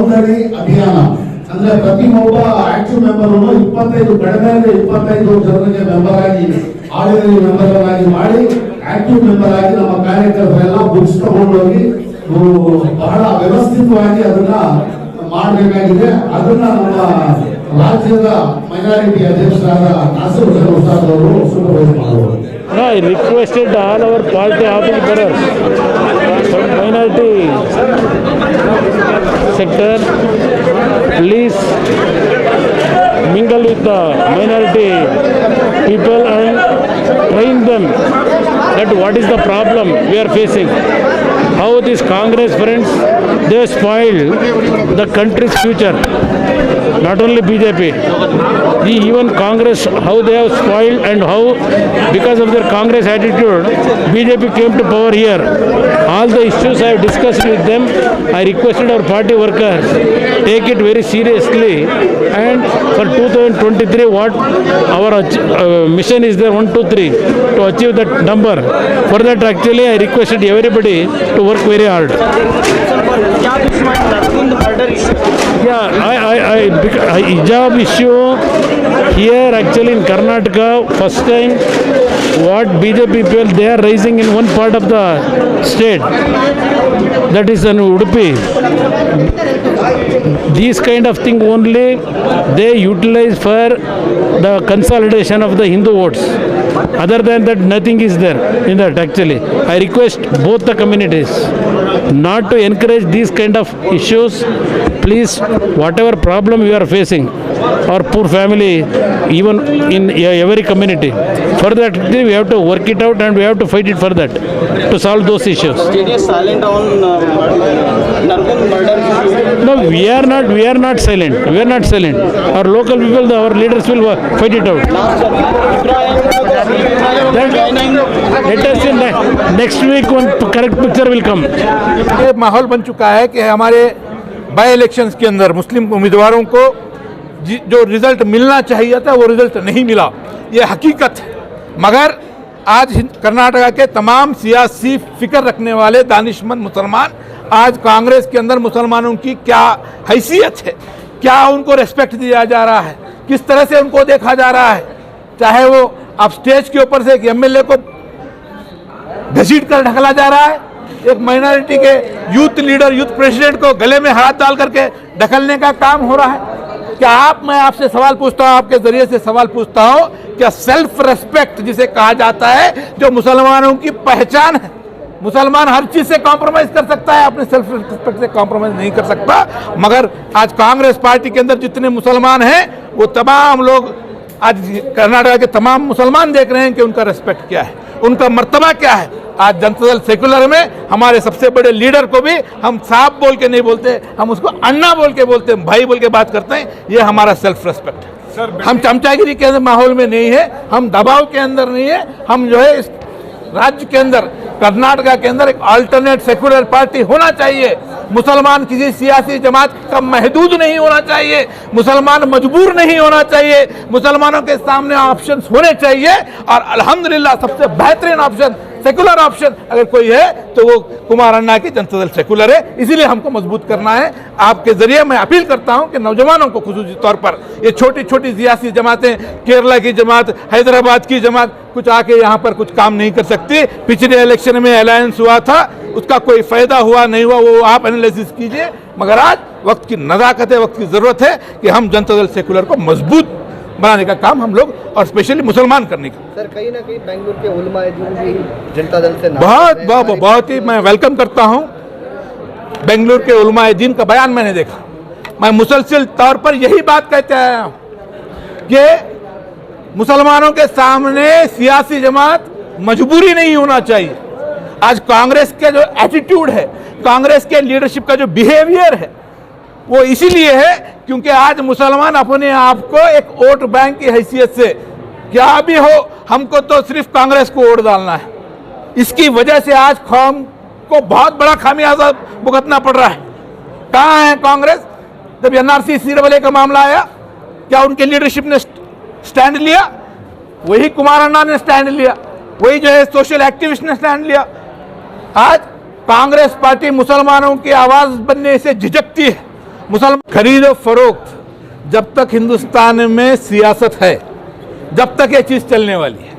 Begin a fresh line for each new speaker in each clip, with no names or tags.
ಜವಾಬ್ದಾರಿ ಅಭಿಯಾನ ಅಂದ್ರೆ ಪ್ರತಿಯೊಬ್ಬ ಆಕ್ಟಿವ್ ಮೆಂಬರ್ 25 ಕಡಿಮೆ 25 ಜನರಿಗೆ ಮೆಂಬರ್ ಆಗಿ ಆರ್ಡಿನರಿ ಮೆಂಬರ್ ಆಗಿ ಮಾಡಿ ಆಕ್ಟಿವ್ ಮೆಂಬರ್ ಆಗಿ ನಮ್ಮ ಕಾರ್ಯಕರ್ತರೆಲ್ಲ ಬುಕ್ಸ್ ತಗೊಂಡೋಗಿ ಬಹಳ ವ್ಯವಸ್ಥಿತವಾಗಿ ಅದನ್ನ ಮಾಡಬೇಕಾಗಿದೆ. ಅದನ್ನ ನಮ್ಮ ರಾಜ್ಯದ ಮೈನಾರಿಟಿ ಅಧ್ಯಕ್ಷರಾದ ನಾಸರ್ ಹುಸೇನ್ ಉಸ್ತಾದ್ ಅವರು ಸೂಪರ್ವೈಸ್ ಮಾಡುವರು.
I requested all our party office bearers from minority sector, please mingle with the minority people and train them that what is the problem we are facing. How these Congress friends, they spoiled the country's future. Not only BJP, even Congress, how they have spoiled and how because of their Congress attitude, BJP came to power here. All the issues I have discussed with them. I requested our party workers take it very seriously, and for 2023 what our mission is there 1, 2, 3 to achieve that number. For that actually I requested everybody to work very hard. Yeah, hijab issue here actually in Karnataka, first time what BJP people they are raising in one part of the state, that is in Udupi. These kind of thing only they utilize for the consolidation of the Hindu votes. Other than that, nothing is there in that actually. I request both the communities not to encourage these kind of issues. Please, whatever problem you are facing or poor family, even in every community, for that we have to work it out and we have to fight it for that to solve those issues.
JDS silent on Nargun murder?
No, we are not silent. We are not silent. Our local people, our leaders will fight it out. Let us see next week one correct picture will come.
ये माहौल बन चुका है कि हमारे by elections के अंदर मुस्लिम उम्मीदवारों को जो रिजल्ट मिलना चाहिए था वो रिजल्ट नहीं मिला, ये हकीकत है। मगर आज कर्नाटका के तमाम सियासी फिक्र रखने वाले दानिशमंद मुसलमान आज कांग्रेस के अंदर मुसलमानों की क्या हैसियत है, क्या उनको रेस्पेक्ट दिया जा रहा है, किस तरह से उनको देखा जा रहा है। चाहे वो अब स्टेज के ऊपर से एक एमएलए को घसीट कर ढकला जा रहा है, एक माइनॉरिटी के यूथ लीडर यूथ प्रेसिडेंट को गले में हाथ डाल करके ढकलने का काम हो रहा है। क्या मैं आपसे सवाल पूछता हूं, आपके जरिए से सवाल पूछता हूं, क्या सेल्फ रेस्पेक्ट जिसे कहा जाता है, जो मुसलमानों की पहचान है, मुसलमान हर चीज से कॉम्प्रोमाइज कर सकता है, अपने सेल्फ रिस्पेक्ट से कॉम्प्रोमाइज नहीं कर सकता। मगर आज कांग्रेस पार्टी के अंदर जितने मुसलमान हैं वो तमाम लोग आज कर्नाटका के तमाम मुसलमान देख रहे हैं कि उनका रेस्पेक्ट क्या है, उनका मर्तबा क्या है। आज जनता दल सेक्युलर में हमारे सबसे बड़े लीडर को भी हम साहब बोल के नहीं बोलते, हम उसको अन्ना बोल के बोलते हैं, भाई बोल के बात करते हैं। ये हमारा सेल्फ रेस्पेक्ट है। हम चमचागिरी के अंदर माहौल में नहीं है, हम दबाव के अंदर नहीं है। हम जो है इस राज्य के अंदर कर्नाटका के अंदर एक अल्टरनेट सेक्युलर पार्टी होना चाहिए। मुसलमान किसी सियासी जमात का महदूद नहीं होना चाहिए, मुसलमान मजबूर नहीं होना चाहिए, मुसलमानों के सामने ऑप्शंस होने चाहिए। और अल्हम्दुलिल्लाह सबसे बेहतरीन ऑप्शन सेकुलर ऑप्शन अगर कोई है तो वो कुमार अन्ना की जनता दल सेकुलर है। इसीलिए हमको मजबूत करना है। आपके जरिए मैं अपील करता हूं कि नौजवानों को खुसूसी तौर पर ये छोटी छोटी सियासी जमातें, केरला की जमात, हैदराबाद की जमात कुछ आके यहाँ पर कुछ काम नहीं कर सकती। पिछले इलेक्शन में अलायंस हुआ था, उसका कोई फायदा हुआ नहीं हुआ वो आप एनालिसिस कीजिए। मगर आज वक्त की नज़ाकत है, वक्त की ज़रूरत है कि हम जनता दल सेकुलर को मजबूत बनाने का काम हम लोग और स्पेशली मुसलमान करने का।
सर कहीं ना कहीं बेंगलुरु के उलमाए दीन भी जनता दल से
बहुत ही मैं वेलकम करता हूं। बेंगलुरु के उलमाए दीन का बयान मैंने देखा। मैं मुसलसल तौर पर यही बात कहते आया हूं कि मुसलमानों के सामने सियासी जमात मजबूरी नहीं होना चाहिए। आज कांग्रेस के जो एटीट्यूड है, कांग्रेस के लीडरशिप का जो बिहेवियर है वो इसीलिए है क्योंकि आज मुसलमान अपने आप को एक वोट बैंक की हैसियत से क्या भी हो हमको तो सिर्फ कांग्रेस को वोट डालना है, इसकी वजह से आज कौम को बहुत बड़ा खामियाजा भुगतना पड़ रहा है। कहाँ है कांग्रेस? जब एनआरसी सीरवले का मामला आया क्या उनके लीडरशिप ने स्टैंड लिया? वही कुमार अन्ना ने स्टैंड लिया, वही जो है सोशल एक्टिविस्ट ने स्टैंड लिया। आज कांग्रेस पार्टी मुसलमानों की आवाज बनने से झिझकती है, मुसलमान खरीद और फरोख्त, जब तक हिंदुस्तान में सियासत है, जब तक ये चीज़ चलने वाली है।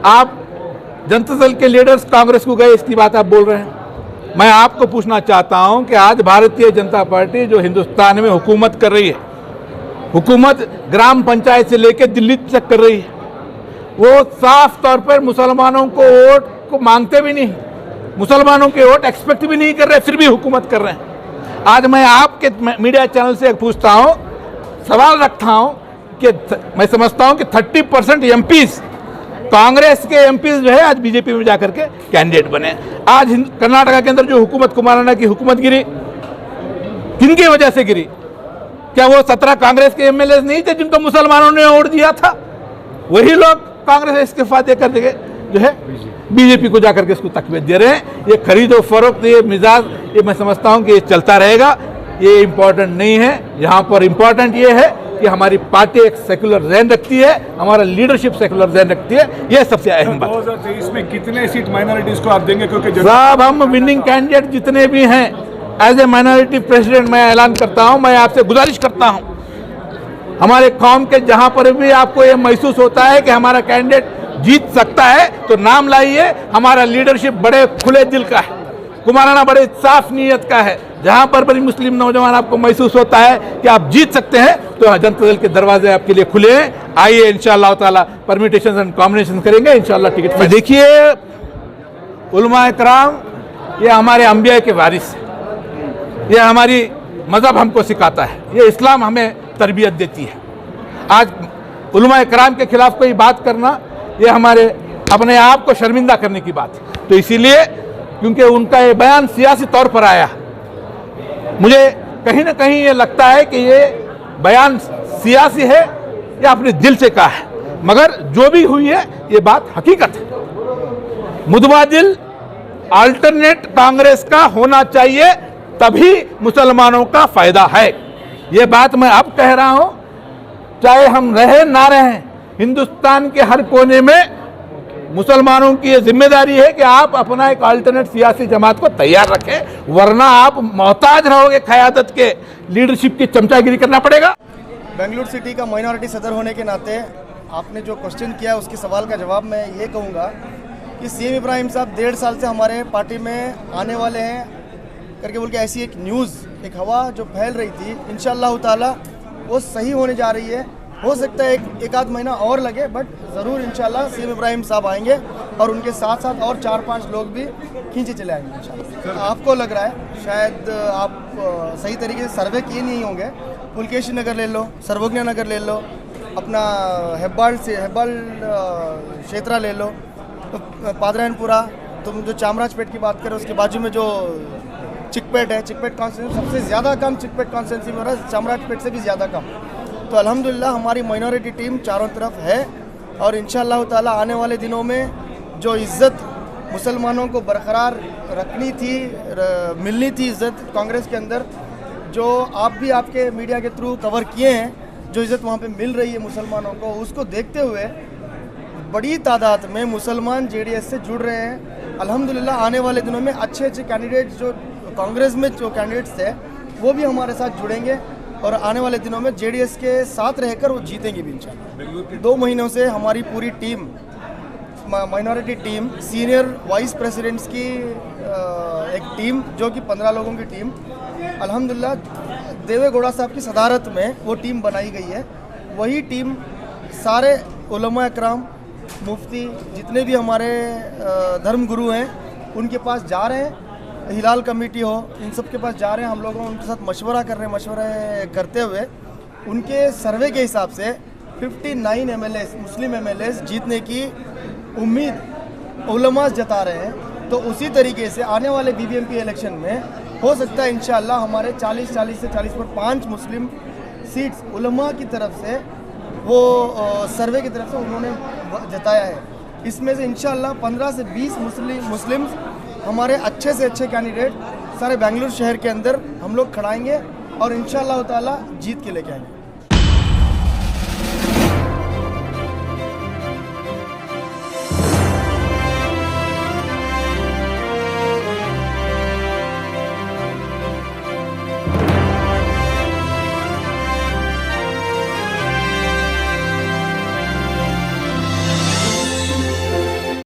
आप जनता दल के लीडर्स कांग्रेस को गए, इसकी बात आप बोल रहे हैं। मैं आपको पूछना चाहता हूं कि आज भारतीय जनता पार्टी जो हिंदुस्तान में हुकूमत कर रही है, हुकूमत ग्राम पंचायत से लेकर दिल्ली तक कर रही है, वो साफ तौर पर मुसलमानों को वोट को मांगते भी नहीं, मुसलमानों के वोट एक्सपेक्ट भी नहीं कर रहे, फिर भी हुकूमत कर रहे हैं। आज मैं आपके मीडिया चैनल से पूछता हूं, सवाल रखता हूं कि मैं समझता हूं कि 30% एमपीज, कांग्रेस के एमपीज जो है आज बीजेपी में जाकर के कैंडिडेट बने। आज कर्नाटका के अंदर जो हुकूमत कुमारण्णा की हुकूमत गिरी, किनकी वजह से गिरी? क्या वो 17 कांग्रेस के एमएलए नहीं थे जिनको मुसलमानों ने वोट दिया था? वही लोग कांग्रेस इस्तीफा देकर के जो है बीजेपी को जाकर के इसको तकबीर दे रहे हैं। ये खरीदो फरोख्त, ये मिजाज, ये मैं समझता हूं कि ये चलता रहेगा, ये इम्पोर्टेंट नहीं है। यहाँ पर इम्पोर्टेंट ये है कि हमारी पार्टी एक सेकुलर ज़हन रखती है, हमारा लीडरशिप सेकुलर ज़हन रखती है, ये सबसे अहम बात।
2023 में कितने सीट माइनॉरिटीज को आप देंगे? क्योंकि
साहब, हम विनिंग कैंडिडेट जितने भी हैं, एज ए माइनॉरिटी प्रेसिडेंट मैं ऐलान करता हूं, मैं आपसे गुजारिश करता हूं, हमारे कौम के जहां पर भी आपको ये महसूस होता है कि हमारा कैंडिडेट जीत सकता है तो नाम लाइए। हमारा लीडरशिप बड़े खुले दिल का है, कुमारण्णा बड़े साफ नीयत का है। जहां पर भी मुस्लिम नौजवान आपको महसूस होता है कि आप जीत सकते हैं तो जनता दल के दरवाजे आपके लिए खुले हैं। आइए, इंशाअल्लाह ताला परमिटेशन एंड कॉम्बिनेशन करेंगे, इंशाअल्लाह टिकट में। देखिए, उलमा इकराम ये हमारे अंबिया के वारिस है, ये हमारी मज़हब हमको सिखाता है, ये इस्लाम हमें तरबियत देती है। आज उलमा इकराम के खिलाफ कोई बात करना, ये हमारे अपने आप को शर्मिंदा करने की बात है। तो इसीलिए, क्योंकि उनका ये बयान सियासी तौर पर आया, मुझे कहीं ना कहीं ये लगता है कि ये बयान सियासी है या अपने दिल से कहा है, मगर जो भी हुई है ये बात हकीकत है। मुतबादिल अल्टरनेट कांग्रेस का होना चाहिए, तभी मुसलमानों का फायदा है। ये बात मैं अब कह रहा हूं, चाहे हम रहे ना रहें, हिंदुस्तान के हर कोने में मुसलमानों की ये जिम्मेदारी है कि आप अपना एक अल्टरनेट सियासी जमात को तैयार रखें, वरना आप मोहताज रहोगे क़यादत के, लीडरशिप की चमचागिरी करना पड़ेगा।
बेंगलुरु सिटी का माइनॉरिटी सदर होने के नाते आपने जो क्वेश्चन किया उसके सवाल का जवाब मैं ये कहूँगा कि सीएम इब्राहिम साहब 1.5 साल से हमारे पार्टी में आने वाले हैं करके बोल के ऐसी एक न्यूज़, एक हवा जो फैल रही थी, इंशाअल्लाह ताला वो सही होने जा रही है। हो सकता है एक आध महीना और लगे, बट ज़रूर इंशाल्लाह सीएम इब्राहिम साहब आएंगे और उनके साथ साथ और 4-5 लोग भी खींचे चले आएंगे इंशाल्लाह। आपको लग रहा है शायद आप सही तरीके से सर्वे किए नहीं होंगे। पुलकेशी नगर ले लो, सर्वज्ञा नगर ले लो, अपना हेब्बाल क्षेत्रा ले लो, तो पादरायनपुरा, तुम जो चामराजपेट की बात करो उसके बाजू में जो चिकपेट है, चिकपेट कॉन्स्टिट्यूंसी सबसे ज़्यादा कम चिकपेट कॉन्स्टिट्यूंसी में हो रहा है, चामराजपेट से भी ज़्यादा कम। तो अल्हम्दुलिल्लाह हमारी माइनॉरिटी टीम चारों तरफ है और इंशाअल्लाह ताला आने वाले दिनों में जो इज़्ज़त मुसलमानों को बरकरार रखनी थी, मिलनी थी इज़्ज़त कांग्रेस के अंदर, जो आप भी आपके मीडिया के थ्रू कवर किए हैं, जो इज़्ज़त वहाँ पे मिल रही है मुसलमानों को, उसको देखते हुए बड़ी तादाद में मुसलमान जेडीएस से जुड़ रहे हैं। अल्हम्दुलिल्लाह आने वाले दिनों में अच्छे कैंडिडेट्स जो कांग्रेस में जो कैंडिडेट्स थे वो भी हमारे साथ जुड़ेंगे और आने वाले दिनों में जेडीएस के साथ रहकर वो जीतेंगे भी इंशाल्लाह। 2 महीनों से हमारी पूरी team, minority team, senior vice presidents की एक टीम जो कि 15 लोगों की टीम, अल्हम्दुलिल्लाह देवे गौड़ा साहब की सदारत में वो टीम बनाई गई है। वही टीम सारे उलमा इकराम, मुफ्ती, जितने भी हमारे धर्म गुरु हैं उनके पास जा रहे हैं, हिलाल कमेटी हो, इन सब के पास जा रहे हैं। हम लोगों उनके साथ मशवरे करते हुए उनके सर्वे के हिसाब से 59 एमएलए, मुस्लिम एमएलए जीतने की उम्मीद उलमा जता रहे हैं। तो उसी तरीके से आने वाले बीबीएमपी इलेक्शन में हो सकता है इंशाअल्लाह हमारे 40 से 40 पर 5 मुस्लिम सीट्स उलमा की तरफ से, वो सर्वे की तरफ से उन्होंने जताया है। इसमें से इंशाअल्लाह 15 से 20 मुस्लिम हमारे अच्छे से अच्छे कैंडिडेट सारे बेंगलुरु शहर के अंदर हम लोग खड़ाएंगे और इंशाअल्लाह ताला जीत के लेके आएंगे।